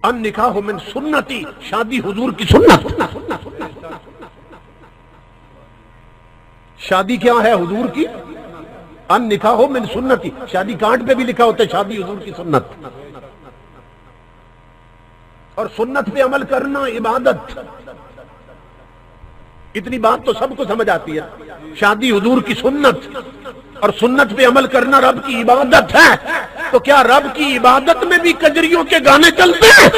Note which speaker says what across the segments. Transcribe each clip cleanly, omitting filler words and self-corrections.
Speaker 1: ان نکاح من سنتی، شادی حضور کی سنت. شادی کیا ہے؟ حضور کی. ان نکاح من سنتی، شادی کارڈ پہ بھی لکھا ہوتا ہے شادی حضور کی سنت. اور سنت پہ عمل کرنا عبادت. اتنی بات تو سب کو سمجھ آتی ہے. شادی حضور کی سنت اور سنت پہ عمل کرنا رب کی عبادت ہے. تو کیا رب کی عبادت میں بھی کجریوں کے گانے چلتے ہیں؟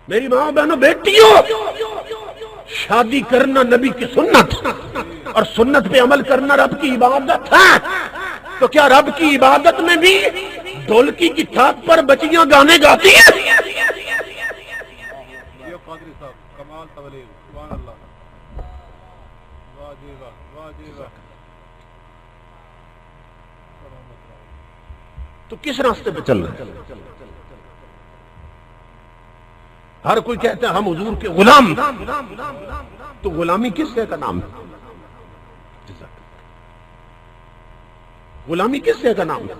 Speaker 1: میری ماں بہنوں بیٹیوں، شادی کرنا نبی کی سنت اور سنت پہ عمل کرنا رب کی عبادت ہے. تو کیا رب کی عبادت میں بھی ڈھولکی کی ٹھاک پر بچیاں گانے گاتی ہیں؟ تو کس راستے پہ چل رہے ہیں؟ ہر کوئی کہتا ہے ہم حضور کے غلام. تو غلامی کس سے کا نام ہے؟ غلامی کس سے کا نام ہے؟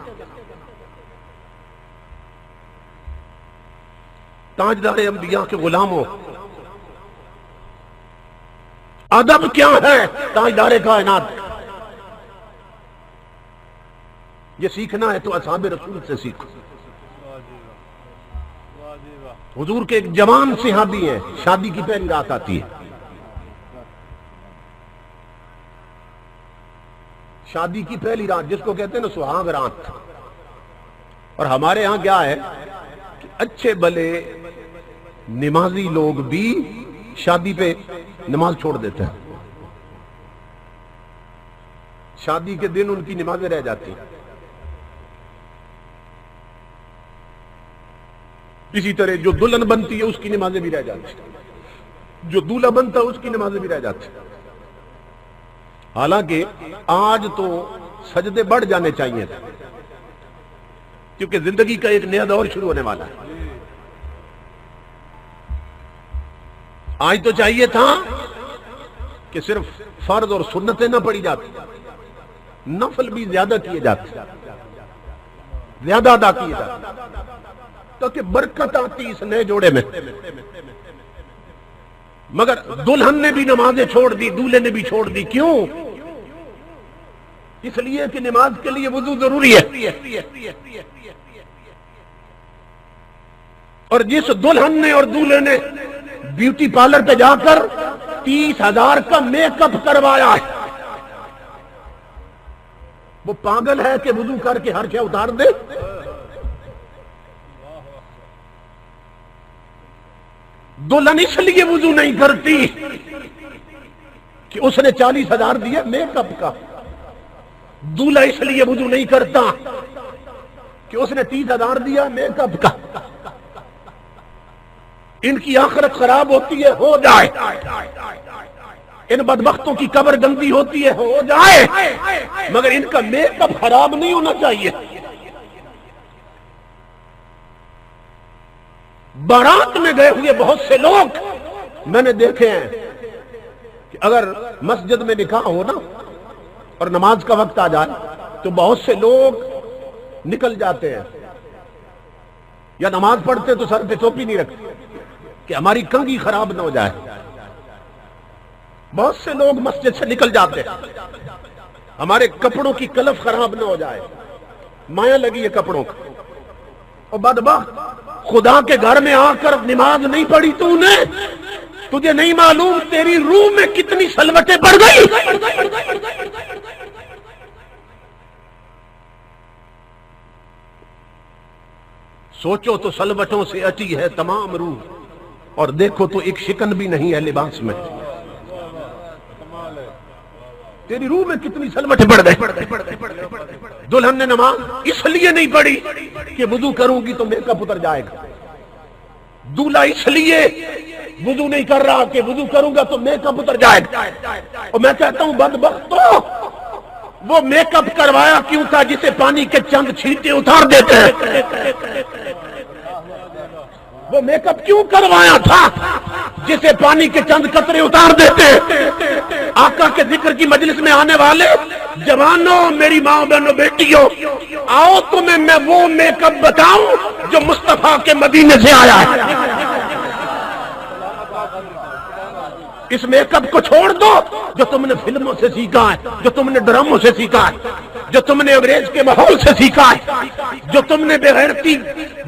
Speaker 1: تاجدار انبیاء کے غلاموں، ادب کیا ہے تاجدار کائنات؟ یہ سیکھنا ہے تو اصحاب رسول سے سیکھو. حضور کے ایک جوان صحابی ہیں، شادی کی پہلی رات آتی ہے. شادی کی پہلی رات جس کو کہتے ہیں نا سہاگ رات. اور ہمارے ہاں کیا ہے کہ اچھے بھلے نمازی لوگ بھی شادی پہ نماز چھوڑ دیتے ہیں. شادی کے دن ان کی نمازیں رہ جاتی ہیں. اسی طرح جو دلہن بنتی ہے اس کی نمازیں بھی رہ جاتی ہیں، جو دولہا بنتا ہے اس کی نمازیں بھی رہ جاتی ہیں. حالانکہ آج تو سجدے بڑھ جانے چاہیے تھے کیونکہ زندگی کا ایک نیا دور شروع ہونے والا ہے. آج تو چاہیے تھا کہ صرف فرض اور سنتیں نہ پڑھی جاتی، نفل بھی زیادہ کیے جاتے، زیادہ ادا کیے جاتے تاکہ برکت آتی اس نئے جوڑے میں. مگر دلہن نے بھی نمازیں چھوڑ دی، دولہے نے بھی چھوڑ دی. کیوں؟ اس لیے کہ نماز کے لیے وضو ضروری ہے. اور جس دلہن نے اور دولہے نے بیوٹی پارلر پہ جا کر 30,000 کا میک اپ کروایا ہے، وہ پاگل ہے کہ وضو کر کے ہر شے اتار دے؟ دلہن اس لیے وضو نہیں کرتی کہ اس نے 40,000 دیا میک اپ کا. دولہا اس لیے وضو نہیں کرتا کہ اس نے 30,000 دیا میک اپ کا. ان کی آخرت خراب ہوتی ہے، ہو جائے. ان بدبختوں کی قبر گندی ہوتی ہے، ہو جائے، مگر ان کا میک اپ خراب نہیں ہونا چاہیے. بارات میں گئے ہوئے بہت سے لوگ میں نے دیکھے ہیں کہ اگر مسجد میں نکاح ہو نا اور نماز کا وقت آ جائے تو بہت سے لوگ نکل جاتے ہیں، یا نماز پڑھتے تو سر پہ ٹوپی نہیں رکھتے کہ ہماری کنگھی خراب نہ ہو جائے. بہت سے لوگ مسجد سے نکل جاتے ہیں ہمارے کپڑوں کی کلف خراب نہ ہو جائے، مایا لگی ہے کپڑوں کا. اور بدبخت خدا کے گھر میں آ کر نماز نہیں پڑھی تو نے، تجھے نہیں معلوم تیری روح میں کتنی سلوٹیں پڑ گئی. سوچو تو سلوٹوں سے اٹی ہے تمام روح، اور دیکھو تو ایک شکن بھی نہیں ہے لباس میں. تیری روح میں کتنی سلوٹیں پڑ گئی. دلہن نے نماز اس لیے نہیں پڑھی کہ وضو کروں گی تو میک اپ اتر جائے گا. دولہا اس لیے وضو نہیں کر رہا کہ وضو کروں گا تو میک اپ اتر جائے گا. اور میں کہتا ہوں بدبختو، وہ میک اپ کروایا کیوں تھا جسے پانی کے چند چھینٹے اتار دیتے ہیں؟ وہ میک اپ کیوں کروایا تھا جسے پانی کے چند قطرے اتار دیتے ہیں؟ آقا کے ذکر کی مجلس میں آنے والے جوانوں، میری ماں بہنوں بیٹیوں، آؤ تمہیں میں وہ میک اپ بتاؤں جو مصطفیٰ کے مدینے سے آیا ہے۔ اس میک اپ کو چھوڑ دو جو تم نے فلموں سے سیکھا ہے، جو تم نے ڈراموں سے سیکھا ہے، جو تم نے انگریز کے ماحول سے سیکھا ہے، جو تم نے بے غیرتی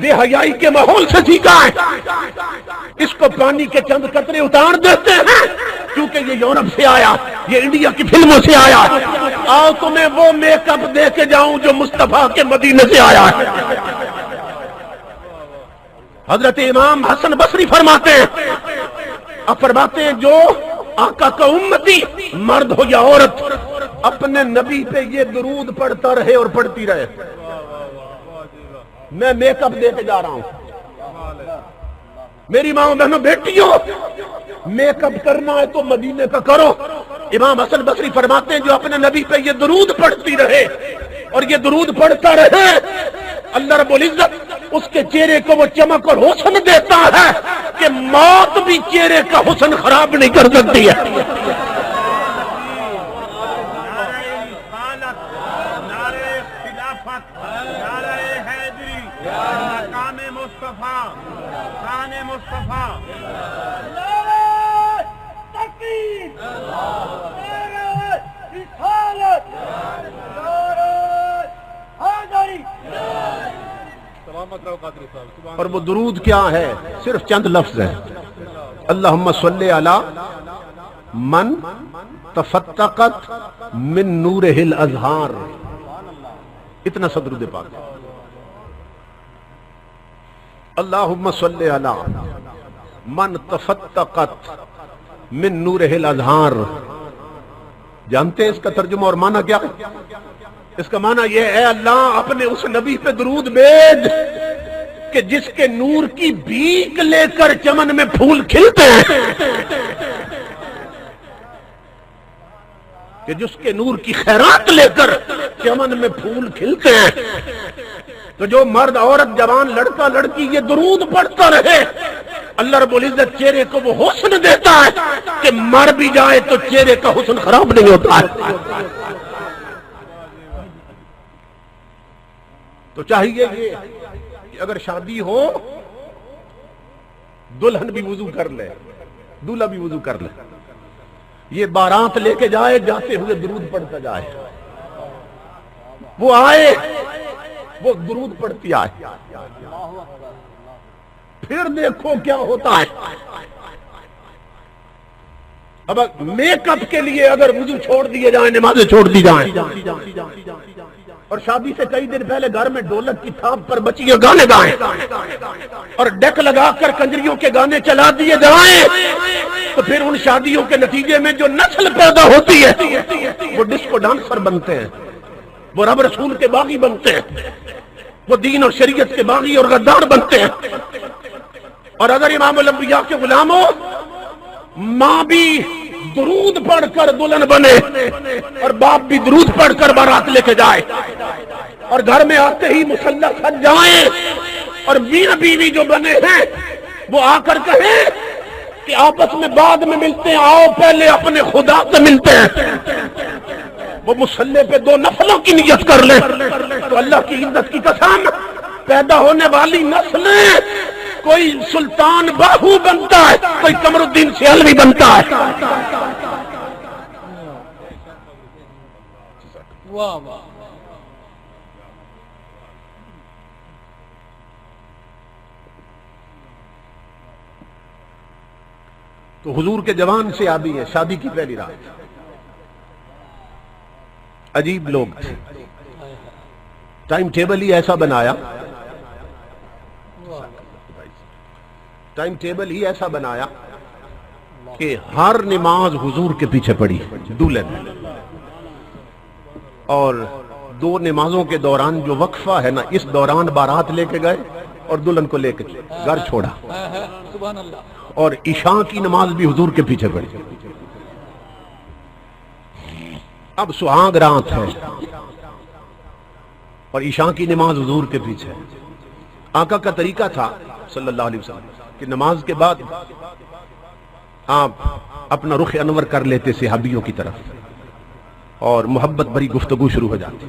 Speaker 1: بے حیائی کے ماحول سے سیکھا ہے۔ اس کو پانی کے چند قطرے اتار دیتے ہیں کیونکہ یہ یورپ سے آیا، یہ انڈیا کی فلموں سے آیا۔ آؤ تمہیں وہ میک اپ دے کے جاؤں جو مصطفیٰ کے مدینے سے آیا ہے۔ حضرت امام حسن بصری فرماتے ہیں، فرماتے ہیں جو آقا کا امتی مرد ہو یا عورت اپنے نبی پہ یہ درود پڑھتا رہے اور پڑھتی رہے۔ میں میک اپ دے کے جا رہا ہوں، میری ماں بہنوں بیٹیوں، میک اپ کرنا ہے تو مدینے کا کرو۔ امام حسن بصری فرماتے ہیں جو اپنے نبی پہ یہ درود پڑھتی رہے اور یہ درود پڑھتا رہے، اللہ رب العزت اس کے چہرے کو وہ چمک اور حسن دیتا ہے کہ موت بھی چہرے کا حسن خراب نہیں کر سکتی ہے۔ اور وہ درود کیا ہے؟ صرف چند لفظ ہے، اللہم صلی علی من تفتقت من نورہ الازہار، اتنا سا درود پاک۔ اللہم صلی علی من تفتقت من نورہ الازہار۔ جانتے ہیں اس کا ترجمہ اور معنی کیا ہے؟ اس کا معنی یہ ہے اللہ اپنے اس نبی پہ درود بھیج کہ جس کے نور کی بھیک لے کر چمن میں پھول کھلتے ہیں، کہ جس کے نور کی خیرات لے کر چمن میں پھول کھلتے ہیں۔ تو جو مرد عورت جوان لڑکا لڑکی یہ درود پڑھتا رہے، اللہ رب العزت چہرے کو وہ حسن دیتا ہے کہ مر بھی جائے تو چہرے کا حسن خراب نہیں ہوتا ہے۔ تو چاہیے یہ کہ اگر شادی ہو دلہن بھی وضو کر لے، دولہا بھی وضو کر لے، یہ بارات لے کے جائے، جاتے ہوئے درود پڑھتا جائے، وہ آئے وہ درود پڑھتی آئے، پھر دیکھو کیا ہوتا ہے۔ اب میک اپ کے لیے اگر وضو چھوڑ دیے جائیں، نمازیں چھوڑ دی جائیں، اور شادی سے کئی دن پہلے گھر میں ڈھولک کی تھاپ پر بچیاں گانے گائیں اور ڈیک لگا کر کنجریوں کے گانے چلا دیے جائیں، تو پھر ان شادیوں کے نتیجے میں جو نسل پیدا ہوتی ہے وہ ڈسکو ڈانسر بنتے ہیں، وہ رب رسول کے باغی بنتے ہیں، وہ دین اور شریعت کے باغی اور غدار بنتے ہیں۔ اور اگر امام الانبیاء کے غلاموں ماں بھی درود پڑھ کر دلہن بنے اور باپ بھی درود پڑھ کر بارات لے کے جائے، اور گھر میں آتے ہی مصلی سج جائیں، اور میاں بیوی جو بنے ہیں وہ آ کر کہیں کہ آپس میں بعد میں ملتے ہیں، آؤ پہلے اپنے خدا سے ملتے ہیں، وہ مصلی پہ 2 نفلوں کی نیت کر لیں، تو اللہ کی عزت کی قسم پیدا ہونے والی نسلیں کوئی سلطان باہو بنتا ہے، کوئی قمر الدین سیالوی بنتا ہے۔ واہ واہ۔ تو حضور کے جوان سے آبی ہے، شادی کی پہلی رات، عجیب لوگ تھے، ٹائم ٹیبل ہی ایسا بنایا، ٹائم ٹیبل ہی ایسا بنایا کہ ہر نماز حضور کے پیچھے پڑی دولہے میں، اور 2 نمازوں کے دوران جو وقفہ ہے نا، اس دوران بارات لے کے گئے اور دلہن کو لے کے گھر چھوڑا، اور عشاء کی نماز بھی حضور کے پیچھے پڑی۔ اب سہاگ رات ہے اور عشاء کی نماز حضور کے پیچھے۔ آقا کا طریقہ تھا صلی اللہ علیہ وسلم کہ نماز کے بعد آپ اپنا رخ انور کر لیتے صحابیوں کی طرف اور محبت بھری گفتگو شروع ہو جاتی.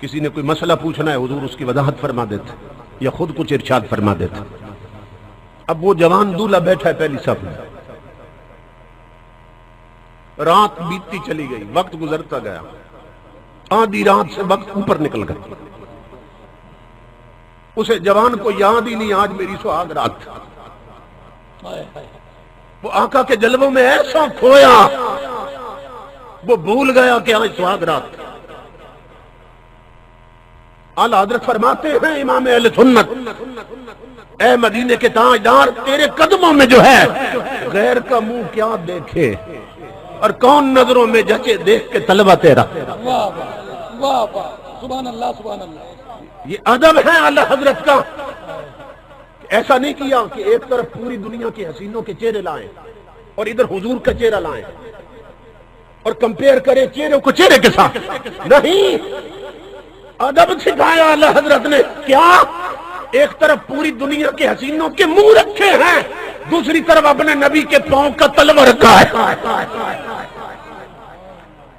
Speaker 1: کسی نے کوئی مسئلہ پوچھنا ہے حضور اس کی وضاحت فرما دیتے یا خود کچھ ارشاد فرما دیتے. اب وہ جوان دولہا بیٹھا ہے پہلی صف میں. رات بیتتی چلی گئی، وقت گزرتا گیا، آدھی رات سے وقت اوپر نکل گیا. اسے جوان کو یاد ہی نہیں آج میری سہاگ رات تھا. وہ آقا کے جلووں میں ایسا کھویا وہ بھول گیا کہ آج سہاگ رات. اعلیٰ حضرت فرماتے ہیں امام اہل سنت، اے مدینے کے تاجدار تیرے قدموں میں جو ہے غیر کا منہ کیا دیکھے اور کون نظروں میں جچے دیکھ کے طلبہ تیرا.
Speaker 2: واہ واہ واہ، سبحان اللہ سبحان اللہ.
Speaker 1: یہ ادب ہے اعلیٰ حضرت کا. ایسا نہیں کیا کہ ایک طرف پوری دنیا کے حسینوں کے چہرے لائیں اور ادھر حضور کا چہرہ لائیں اور کمپیئر کریں چہرے کو چہرے کے ساتھ. نہیں، ادب سکھایا اعلیٰ حضرت نے. کیا؟ ایک طرف پوری دنیا کے حسینوں کے منہ رکھے ہیں، دوسری طرف اپنے نبی کے پاؤں کا تلوہ رکھا ہے.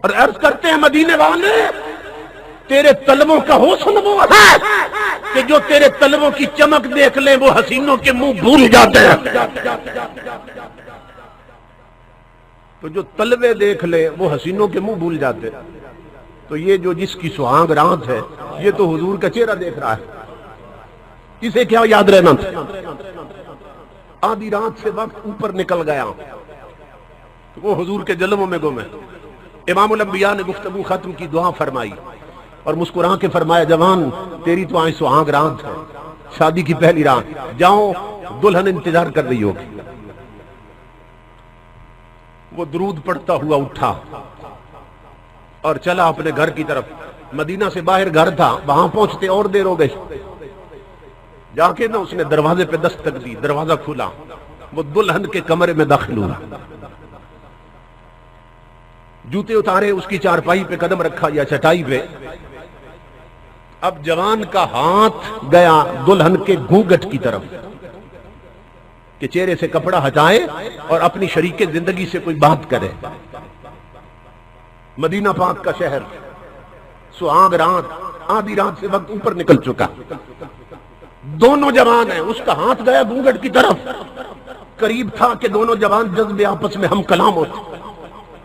Speaker 1: اور عرض کرتے ہیں مدینے والے تیرے تلووں کا حسن وہ ہے کہ جو تیرے تلووں کی چمک دیکھ لیں وہ حسینوں کے منہ بھول جاتے ہیں. تو جو تلوے دیکھ لے وہ حسینوں کے منہ بھول جاتے. تو یہ جو جس کی سہاگ رات ہے یہ تو حضور کا چہرہ دیکھ رہا ہے، اسے کیا یاد رہنا تھا. آدھی رات سے وقت اوپر نکل گیا، وہ حضور کے جلووں میں گم ہے. امام الانبیاء نے گفتگو ختم کی، دعا فرمائی اور مسکرا کے فرمایا جوان تیری تو آج سہاگ رات ہے، شادی کی پہلی رات، جاؤ دلہن انتظار کر رہی ہوگی. وہ درود پڑھتا ہوا اٹھا اور چلا اپنے گھر کی طرف. مدینہ سے باہر گھر تھا، وہاں پہنچتے اور دیر ہو گئی. جا کے نا اس نے دروازے پہ دستک دی، دروازہ کھلا، وہ دلہن کے کمرے میں داخل ہوا. جوتے اتارے، اس کی چارپائی پہ قدم رکھا یا چٹائی پہ. اب جوان کا ہاتھ گیا دلہن کے گھونگھٹ کی طرف کہ چہرے سے کپڑا ہٹائے اور اپنی شریک زندگی سے کوئی بات کرے. مدینہ پاک کا شہر، سہاگ رات، آدھی رات سے وقت اوپر نکل چکا. دونوں جوان ہیں، اس کا ہاتھ گیا گھونگھٹ کی طرف. قریب تھا کہ دونوں جوان جذبے آپس میں ہم کلام ہوتے،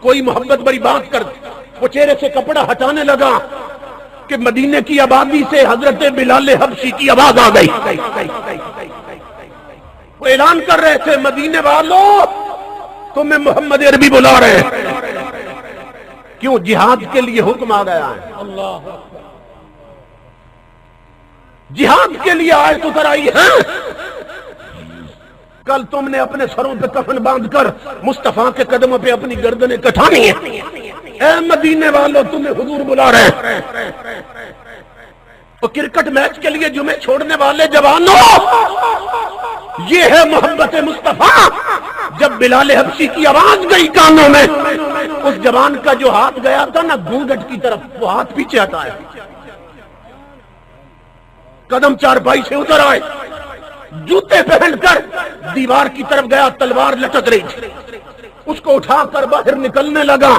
Speaker 1: کوئی محبت بری بات کرتے. وہ چہرے سے کپڑا ہٹانے لگا کہ مدینے کی آبادی سے حضرت بلال حبشی کی آواز آ گئی. وہ اعلان کر رہے تھے مدینے والوں تمہیں محمد عربی بلا رہے ہیں. کیوں؟ جہاد کے لیے حکم آ گیا ہے.
Speaker 2: اللہ
Speaker 1: جہاد کے لیے آیت اتر آئی ہے. کل تم نے اپنے سروں پہ کفن باندھ کر مصطفیٰ کے قدموں پہ اپنی گردنیں کٹانی ہیں. اے مدینے والوں تمہیں حضور بلا رہے ہیں. تو کرکٹ میچ کے لیے جمعے چھوڑنے والے جوانوں، یہ ہے محبت مصطفیٰ. جب بلال حبشی کی آواز گئی کانوں میں، اس جوان کا جو ہاتھ گیا تھا نا گھونگھٹ کی طرف، وہ ہاتھ پیچھے ہٹایا، قدم چارپائی سے اتر آئے، جوتے پہن کر دیوار کی طرف گیا، تلوار لٹک رہی تھی، اس کو اٹھا کر باہر نکلنے لگا.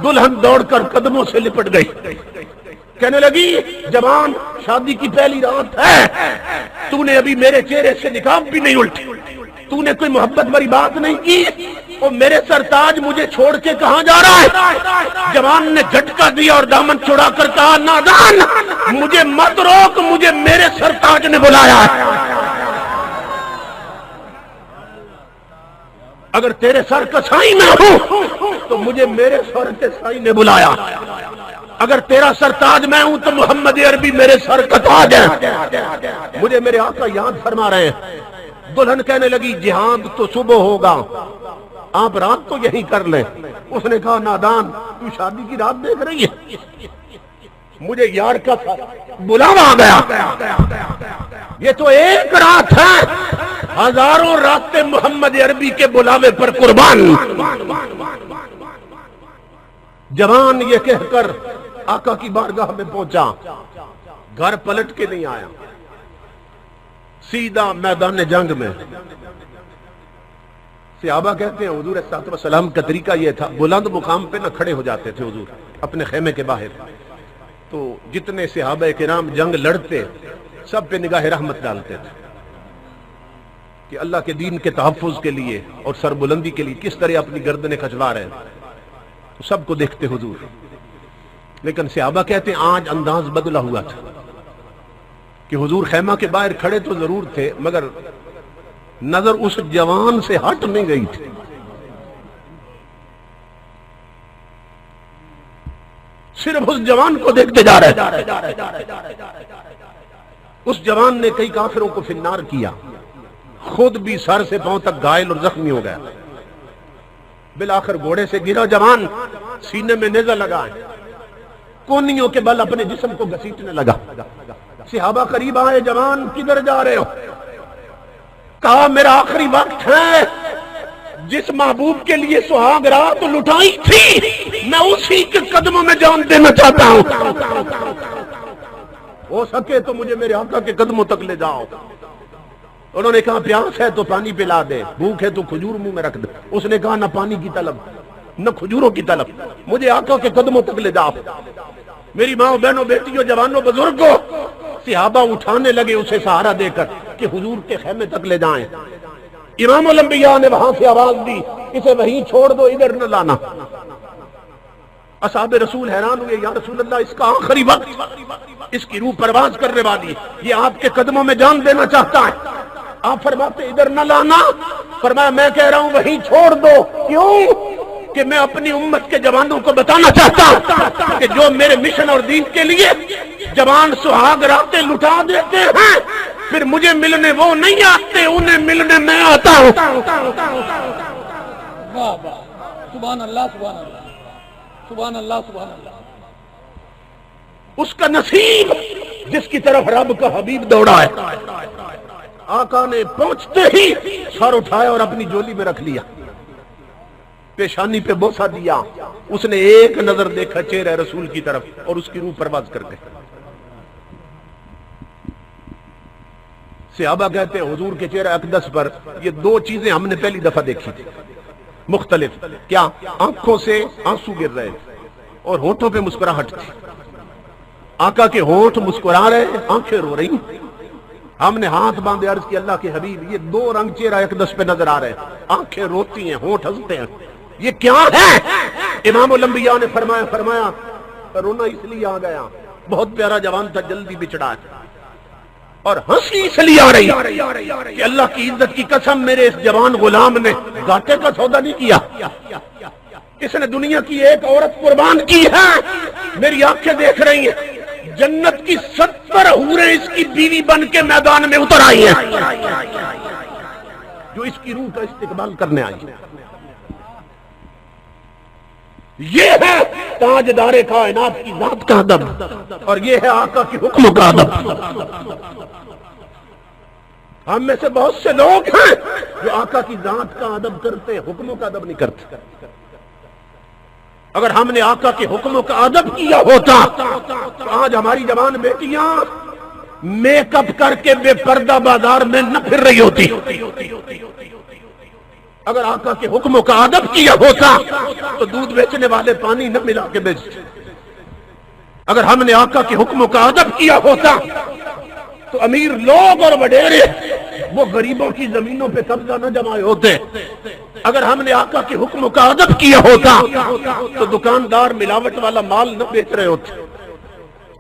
Speaker 1: دلہن دوڑ کر قدموں سے لپٹ گئی، کہنے لگی جوان شادی کی پہلی رات ہے، تو نے ابھی میرے چہرے سے نقاب بھی نہیں الٹی، تو نے کوئی محبت بری بات نہیں کی، اور میرے سرتاج مجھے چھوڑ کے کہاں جا رہا ہے؟ جوان نے جھٹکا دیا اور دامن چھڑا کر کہا نادان مجھے مت روک، مجھے میرے سرتاج نے بلایا ہے. اگر تیرے سر کا سائیں میں ہوں تو مجھے میرے سر کے سائیں نے بلایا. اگر تیرا سرتاج میں ہوں تو محمد عربی میرے سر کا تاج ہے. مجھے میرے آقا یاد فرما رہے ہیں. دلہن کہنے لگی جہاد تو صبح ہوگا، آپ رات تو یہی کر لیں. اس نے کہا نادان تو شادی کی رات دیکھ رہی ہے، مجھے یار کا بلاوا آ گیا. یہ تو ایک رات ہے، ہزاروں راتیں محمد عربی کے بلاوے پر قربان. جوان یہ کہہ کر آقا کی بارگاہ میں پہنچا، گھر پلٹ کے نہیں آیا، سیدھا میدان جنگ میں صحابہ کہتے ہیں حضور صلی اللہ علیہ وسلم کا طریقہ یہ تھا، بلند مقام پہ نہ کھڑے ہو جاتے تھے حضور اپنے خیمے کے باہر، تو جتنے صحابہ کرام جنگ لڑتے سب پہ نگاہ رحمت ڈالتے تھے کہ اللہ کے دین کے تحفظ کے لیے اور سربلندی کے لیے کس طرح اپنی گردنیں کھجوا رہے ہیں، تو سب کو دیکھتے حضور۔ لیکن صحابہ کہتے ہیں آج انداز بدلا ہوا تھا کہ حضور خیمہ کے باہر کھڑے تو ضرور تھے مگر نظر اس جوان سے ہٹ نہیں گئی تھی۔ صرف اس جوان کو دیکھتے جا رہے تھے۔ اس جوان نے کئی کافروں کو فی النار کیا، خود بھی سر سے پاؤں تک گھائل اور زخمی ہو گیا، بالآخر گھوڑے سے گرا جوان، سینے میں نیزہ لگا، کونیوں کے بل اپنے جسم کو گھسیٹنے لگا۔ صحابہ قریب آئے، جوان کدھر جا رہے ہو؟ کہا میرا آخری وقت ہے، جس محبوب کے لیے سہاگ رات لٹائی تھی میں اسی کے قدموں میں جان دینا چاہتا ہوں، ہو سکے تو مجھے میرے آقا کے قدموں تک لے جاؤ۔ انہوں نے کہا پیاس ہے تو پانی پلا دے، بھوک ہے تو کھجور منہ میں رکھ دے۔ اس نے کہا نہ پانی کی طلب نہ کھجوروں کی طلب، مجھے آقا کے قدموں تک لے جاؤ۔ میری ماں بہنوں بیٹیوں جوانوں بزرگوں، صحابہ اٹھانے لگے اسے سہارا دے کر کہ حضور کے خیمے تک لے جائیں۔ امام الانبیاء نے وہاں سے آواز دی اسے وہیں چھوڑ دو، ادھر نہ لانا۔ اصحاب رسول حیران ہوئے، یا رسول اللہ اس کا آخری وقت، اس کی روح پرواز کرنے والی، یہ آپ کے قدموں میں جان دینا چاہتا ہے، آپ فرماتے ادھر نہ لانا؟ فرمایا میں کہہ رہا ہوں وہیں چھوڑ دو۔ کیوں؟ کہ میں اپنی امت کے جوانوں کو بتانا چاہتا ہوں کہ جو میرے مشن اور دین کے لیے جوان سہاگ راتیں لٹا دیتے ہیں، پھر مجھے ملنے وہ نہیں آتے، انہیں ملنے میں آتا ہوں۔
Speaker 2: واہ واہ، سبحان اللہ سبحان اللہ سبحان اللہ سبحان اللہ۔
Speaker 1: اس کا نصیب جس کی طرف رب کا حبیب دوڑا ہے۔ آقا نے پہنچتے ہی سر اٹھایا اور اپنی جولی میں رکھ لیا، پیشانی پہ بوسہ دیا، اس نے ایک نظر دیکھا چہرہ رسول کی طرف اور اس کی روح پرواز کر گئے۔ صحابہ کہتے ہیں حضور کے چہرہ اقدس پر یہ دو چیزیں ہم نے پہلی دفعہ دیکھی تھی مختلف، کیا؟ آنکھوں سے آنسو گر رہے اور ہونٹوں پہ مسکراہٹ تھی۔ آقا کے ہونٹ مسکرا رہے، آنکھیں رو رہی۔ ہم نے ہاتھ باندھے عرض کی اللہ کے حبیب یہ دو رنگ چہرہ اقدس پہ نظر آ رہے ہیں، آنکھیں روتی ہیں ہونٹ ہنستے ہیں، یہ کیا ہے؟ امام الانبیاء نے فرمایا رونا اس لیے آ گیا، بہت پیارا جوان تھا، جلدی بچڑا ہے، اور ہنسی اس لیے آ رہی کہ اللہ کی عزت کی قسم میرے اس جوان غلام نے گھاٹے کا سودا نہیں کیا، اس نے دنیا کی ایک عورت قربان کی ہے، میری آنکھیں دیکھ رہی ہیں، جنت کی 70 حوریں اس کی بیوی بن کے میدان میں اتر آئی ہیں جو اس کی روح کا استقبال کرنے آئی ہیں۔ یہ ہے تاجدار کائنات کی ذات کا ادب، اور یہ ہے آقا کی حکم کا ادب۔ ہم میں سے بہت سے لوگ ہیں جو آقا کی ذات کا ادب کرتے، حکموں کا ادب نہیں کرتے۔ اگر ہم نے آقا کے حکموں کا ادب کیا ہوتا تو آج ہماری جوان بیٹیاں میک اپ کر کے بے پردہ بازار میں نہ پھر رہی ہوتی۔ اگر آقا کے حکموں کا ادب کیا ہوتا تو دودھ بیچنے والے پانی نہ ملا کے بیچتے۔ اگر ہم نے آقا کے حکموں کا ادب کیا ہوتا تو امیر لوگ اور وڈیرے وہ غریبوں کی زمینوں پہ قبضہ نہ جمائے ہوتے۔ اگر ہم نے آقا کے حکموں کا ادب کیا ہوتا تو دکاندار ملاوٹ والا مال نہ بیچ رہے ہوتے۔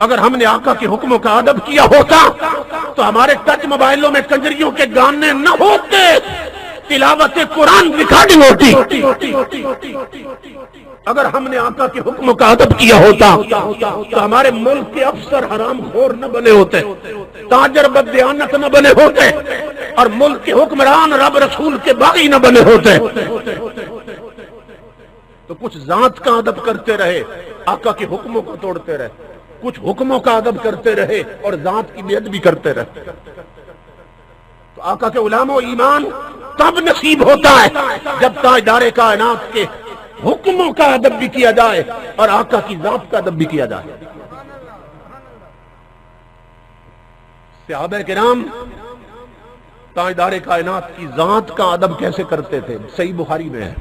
Speaker 1: اگر ہم نے آقا کے حکموں کا ادب کیا ہوتا تو ہمارے ٹچ موبائلوں میں کنجریوں کے گانے نہ ہوتے، تلاوت قرآن ریکارڈنگ ہوتی۔ اگر ہم نے آقا کے حکموں کا ادب کیا ہوتا تو ہمارے ملک کے افسر حرام خور نہ بنے ہوتے، تاجر بددیانت نہ بنے ہوتے، اور ملک کے حکمران رب رسول کے باغی نہ بنے ہوتے۔ تو کچھ ذات کا ادب کرتے رہے، آقا کے حکموں کو توڑتے رہے، کچھ حکموں کا ادب کرتے رہے اور ذات کی بے ادبی کرتے رہے۔ تو آقا کے علماء و ایمان تب نصیب ہوتا ہے جب تاجدار کائنات کے حکموں کا ادب بھی کیا جائے اور آقا کی ذات کا ادب بھی کیا جائے۔ صحابہ کرام تاجدار کائنات کی ذات کا ادب کیسے کرتے تھے، صحیح بخاری میں ہے۔